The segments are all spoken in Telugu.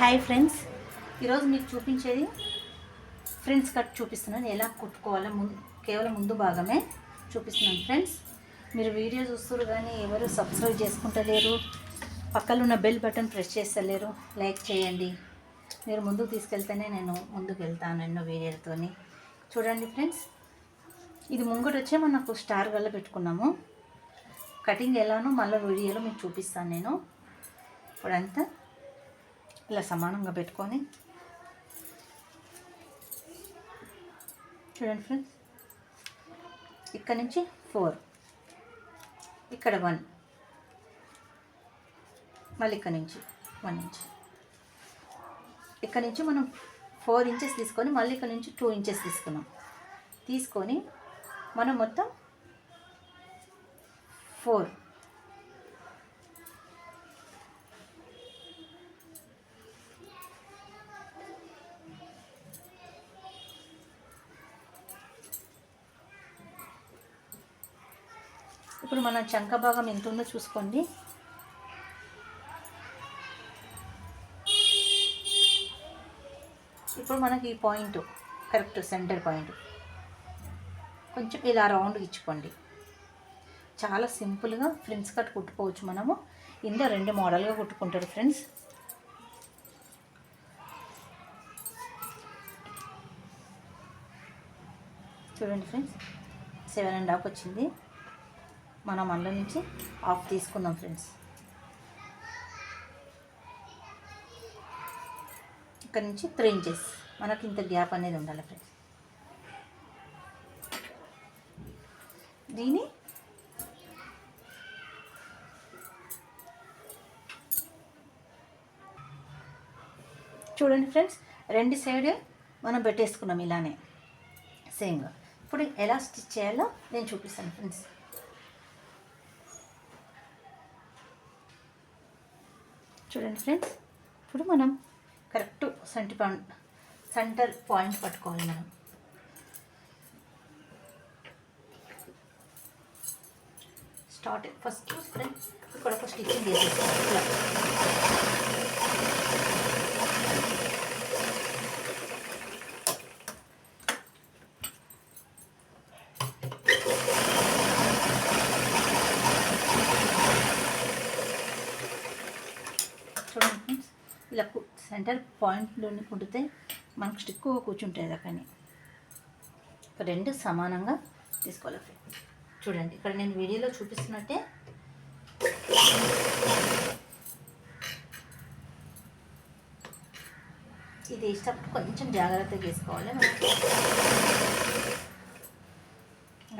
హాయ్ ఫ్రెండ్స్, ఈరోజు మీకు చూపించేది ఫ్రెండ్స్ కట్ చూపిస్తున్నాను. ఎలా కుట్టుకోవాలో కేవలం ముందు భాగమే చూపిస్తున్నాను ఫ్రెండ్స్. మీరు వీడియో చూస్తారు కానీ ఎవరు సబ్స్క్రైబ్ చేసుకుంటలేరు, పక్కన ఉన్న బెల్ బటన్ ప్రెస్ చేస్తలేరు. లైక్ చేయండి. మీరు ముందుకు తీసుకెళ్తేనే నేను ముందుకు వెళ్తాను ఎన్నో వీడియోలతోని. చూడండి ఫ్రెండ్స్, ఇది ముంగట వచ్చే మనకు స్టార్ గల్ల పెట్టుకున్నాము. కటింగ్ ఎలానో మళ్ళీ వీడియోలో మీకు చూపిస్తాను నేను. ఇప్పుడంతా ఇలా సమానంగా పెట్టుకొని చూడండి ఫ్రెండ్స్, ఇక్కడ నుంచి 4, ఇక్కడ 1, మళ్ళీ ఇక్కడ నుంచి 1 ఇంచ్, ఇక్కడ నుంచి మనం 4 ఇంచెస్ తీసుకొని మళ్ళీ ఇక్కడ నుంచి 2 ఇంచెస్ తీసుకొని మనం మొత్తం 4 ఇప్పుడు మన చంక భాగం ఎంత ఉందో చూసుకోండి. ఇప్పుడు మనకి ఈ పాయింట్ కరెక్ట్ సెంటర్ పాయింట్ కొంచెం ఇలా రౌండ్ ఇచ్చుకోండి. చాలా సింపుల్గా ఫ్రెండ్స్ కట్ కుట్టుకోవచ్చు మనము. ఇందులో 2 మోడల్గా కుట్టుకుంటారు ఫ్రెండ్స్. చూడండి ఫ్రెండ్స్, 7.5 వచ్చింది. మనం అందులో నుంచి హాఫ్ తీసుకుందాం ఫ్రెండ్స్. ఇక్కడ నుంచి 3 ఇంచెస్ మనకి ఇంత గ్యాప్ అనేది ఉండాలి ఫ్రెండ్స్. దీని చూడండి ఫ్రెండ్స్, 2 సైడ్ మనం పెట్టేసుకున్నాం ఇలానే సేమ్గా. ఇప్పుడు ఎలా స్టిచ్ చేయాలో నేను చూపిస్తాను ఫ్రెండ్స్. చూడండి ఫ్రెండ్స్, ఇప్పుడు మనం కరెక్ట్ సెంటర్ పాయింట్ పట్టుకోవాలి మనం. స్టార్ట్ ఫస్ట్ ఫ్రెండ్స్ ఇక్కడ ఒక స్టిచ్చింగ్ చేసేసుకోవాలి. చూడండి ఫ్రెండ్స్, ఇలా సెంటర్ పాయింట్లోని కుడితే మనకు స్టిక్గా కూర్చుంటుంది. కానీ 2 సమానంగా తీసుకోవాలి ఫ్రెండ్స్. చూడండి, ఇక్కడ నేను వీడియోలో చూపిస్తున్నట్టే ఇది వేసేటప్పుడు కొంచెం జాగ్రత్తగా వేసుకోవాలి.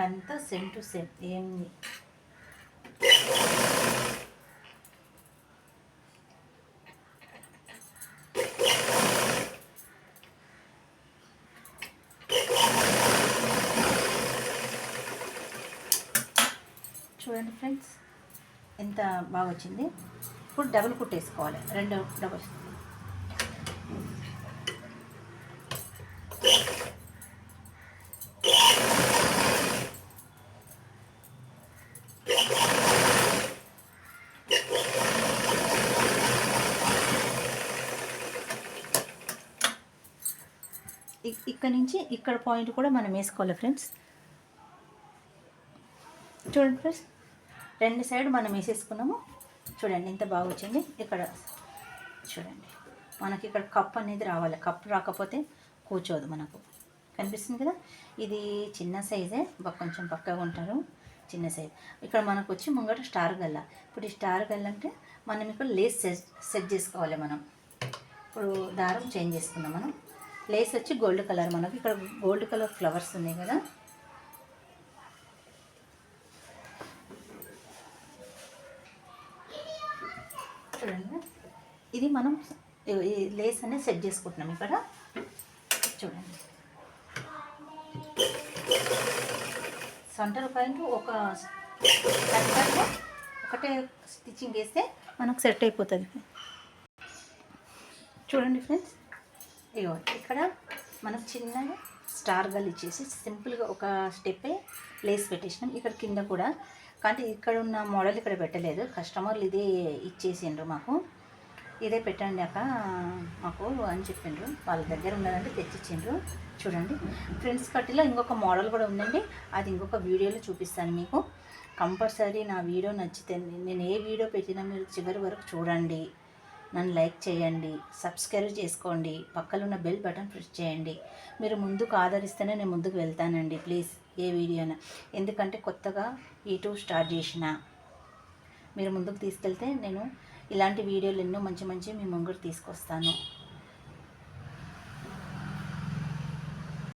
అంతా సేమ్ టు సేమ్ ఏమి చూడండి ఫ్రెండ్స్, ఎంత బాగా వచ్చింది. ఇప్పుడు డబుల్ కుట్టేసుకోవాలి. 2 డబుల్. ఇక్కడ నుంచి ఇక్కడ పాయింట్ కూడా మనం వేసుకోవాలి ఫ్రెండ్స్. చూడండి ఫ్రెండ్స్, 2 సైడ్ మనం వేసేసుకున్నాము. చూడండి ఎంత బాగా వచ్చింది. ఇక్కడ చూడండి, మనకి ఇక్కడ కప్ అనేది రావాలి. కప్ రాకపోతే కూర్చోదు మనకు. కనిపిస్తుంది కదా, ఇది చిన్న సైజే, కొంచెం పక్కగా ఉంటారు, చిన్న సైజ్. ఇక్కడ మనకు వచ్చి ముంగట స్టార్ గల్ల. ఇప్పుడు ఈ స్టార్ గల్ల అంటే మనం ఇక్కడ లేస్ సెట్ చేసుకోవాలి. మనం ఇప్పుడు దారం చేంజ్ చేసుకుందాం. మనం లేస్ వచ్చి గోల్డ్ కలర్, మనకి ఇక్కడ గోల్డ్ కలర్ ఫ్లవర్స్ ఉన్నాయి కదా. చూడండి, ఇది మనం ఈ లేస్ అనేది సెట్ చేసుకుంటున్నాం ఇక్కడ. చూడండి, సెంటర్ పాయింట్ ఒకటే స్టిచ్చింగ్ వేస్తే మనకు సెట్ అయిపోతుంది. చూడండి ఫ్రెండ్స్, ఇగో ఇక్కడ మనకు చిన్నగా స్టార్ గల్ ఇచ్చేసి సింపుల్గా ఒక స్టెప్పే లేస్ పెట్టేసినాం. ఇక్కడ కింద కూడా కానీ ఇక్కడ ఉన్న మోడల్ ఇక్కడ పెట్టలేదు, కస్టమర్లు ఇదే ఇచ్చేసిండ్రు మాకు. ఇదే పెట్టండి అక్క మాకు అని చెప్పిండ్రు. వాళ్ళ దగ్గర ఉన్నదంటే తెచ్చిచ్చిండ్రు. చూడండి ఫ్రెండ్స్ కట్టిలో ఇంకొక మోడల్ కూడా ఉందండి. అది ఇంకొక వీడియోలో చూపిస్తాను మీకు. కంపల్సరీ నా వీడియో నచ్చితే, నేను ఏ వీడియో పెట్టినా మీరు చివరి వరకు చూడండి, నన్ను లైక్ చేయండి, సబ్స్క్రైబ్ చేసుకోండి, పక్కన ఉన్న బెల్ బటన్ ప్రెస్ చేయండి. మీరు ముందుకు ఆదరిస్తేనే నేను ముందుకు వెళ్తానండి. ప్లీజ్ ఏ వీడియోనా, ఎందుకంటే కొత్తగా యూట్యూబ్ స్టార్ట్ చేసిన, మీరు ముందుకు తీసుకెళ్తే నేను ఇలాంటి వీడియోలు ఎన్నో మంచి మంచి మీ ముందుకు తీసుకొస్తాను.